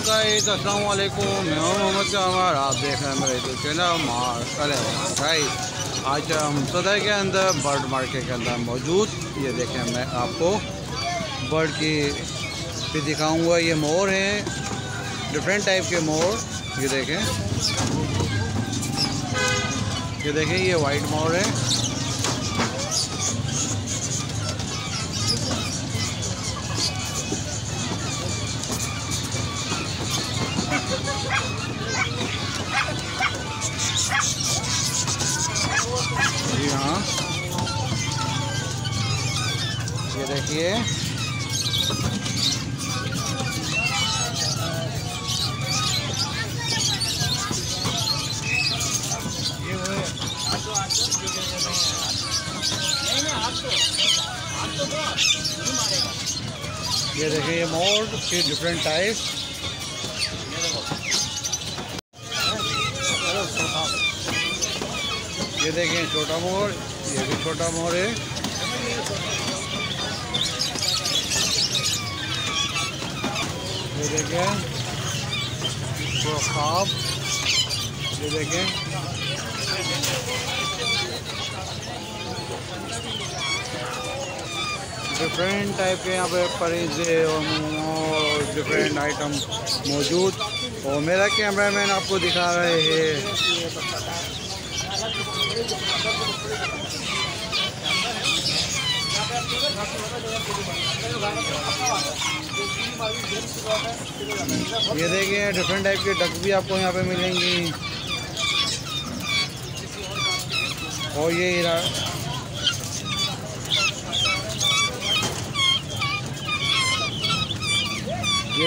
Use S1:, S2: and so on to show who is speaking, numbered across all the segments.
S1: Guys अस्सलाम वालेकुम, मैं हूं मोहम्मद कामर। आप देख रहे हैं मेरे यूट्यूब चैनल। आज हम सदर के अंदर बर्ड मार्केट के अंदर मौजूद। ये देखें, मैं आपको बर्ड की भी दिखाऊंगा। ये मोर हैं, डिफरेंट टाइप के मोर। ये देखें, ये वाइट मोर है। जी हाँ, ये देखिए, ये देखिए, ये मोर के डिफरेंट टाइप। ये देखें, छोटा मोर, ये भी छोटा मोर है। ये देखें, ख्वाब, ये देखें, डिफरेंट टाइप के यहाँ पे परिंदे और डिफरेंट आइटम मौजूद। और मेरा कैमरामैन आपको दिखा रहे हैं। ये देखिए, डिफरेंट टाइप के डक भी आपको यहाँ पे मिलेंगी। और ये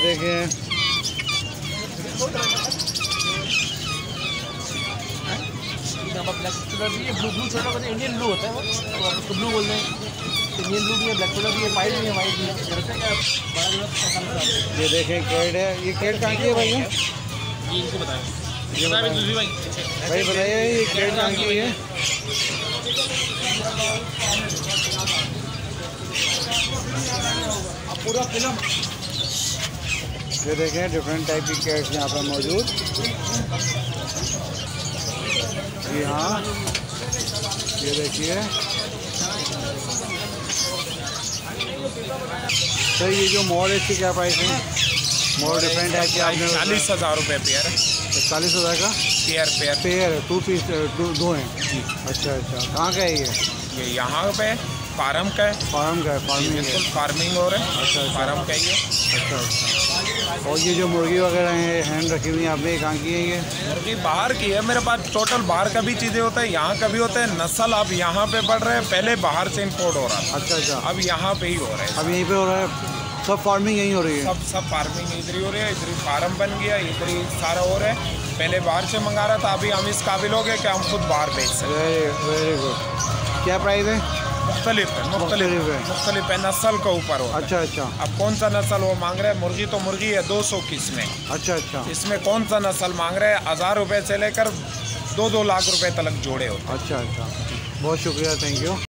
S1: देखें, ब्लैक कलर भी है, ब्लू छोटा होता है, इंडियन ब्लू होता है वो, तो आप उसको ब्लू बोल रहे हैं। इंडियन ब्लू भी है, ब्लैक कलर भी है, वाइट भी है, वाइट भी है। ये देखें, कैट है। ये कैट कहाँ की है भाई? ये इनको बताएं, भाई बताइए, ये कैट कहाँ की है? पूरा फिल्म। ये देखें, डिफरेंट टाइप की कैट्स यहाँ पर मौजूद। जी हाँ, ये देखिए। सर, ये जो मोर है, इसकी क्या प्राइस है? मोर डिफरेंट है कि आपने
S2: 40,000 रुपये पेयर है।
S1: 40,000 का पेयर है। 2 पीस, दो हैं। अच्छा, कहाँ का है
S2: ये यहाँ पे फार्म का है। फार्मिंग हो रहा है।
S1: अच्छा,
S2: फार्म का ही है।
S1: अच्छा। और ये जो मुर्गी वगैरह हैं हैंड रखी हुई हैं आपने, कहाँ की है? ये
S2: मुर्गी बाहर की है। मेरे पास टोटल बाहर का भी चीज़ें होता है, यहाँ का भी होता है। नस्ल अब यहाँ पे बढ़ रहे हैं, पहले बाहर से इंपोर्ट हो रहा था।
S1: अच्छा,
S2: अब यहाँ पे ही हो रहा है।
S1: अब यहीं पे हो रहा है। सब फार्मिंग यहीं हो रही है।
S2: सब फार्मिंग इधर ही हो रही है। इधर ही फार्म बन गया, इधर ही सारा हो रहा है। पहले बाहर से मंगा रहा था, अभी हम इस काबिल हो गए कि हम खुद बाहर बेच सकते हैं।
S1: Very good. क्या प्राइस है?
S2: मुख्तलिफ है, नस्ल के ऊपर हो।
S1: अच्छा।
S2: अब कौन सा नस्ल वो मांग रहे हैं? मुर्गी तो मुर्गी है 200 की इसमें।
S1: अच्छा। इसमें
S2: कौन सा नस्ल मांग रहे हैं? 1000 रुपये से लेकर 2-2 लाख रुपए तक जोड़े होते हैं।
S1: अच्छा। बहुत शुक्रिया, थैंक यू।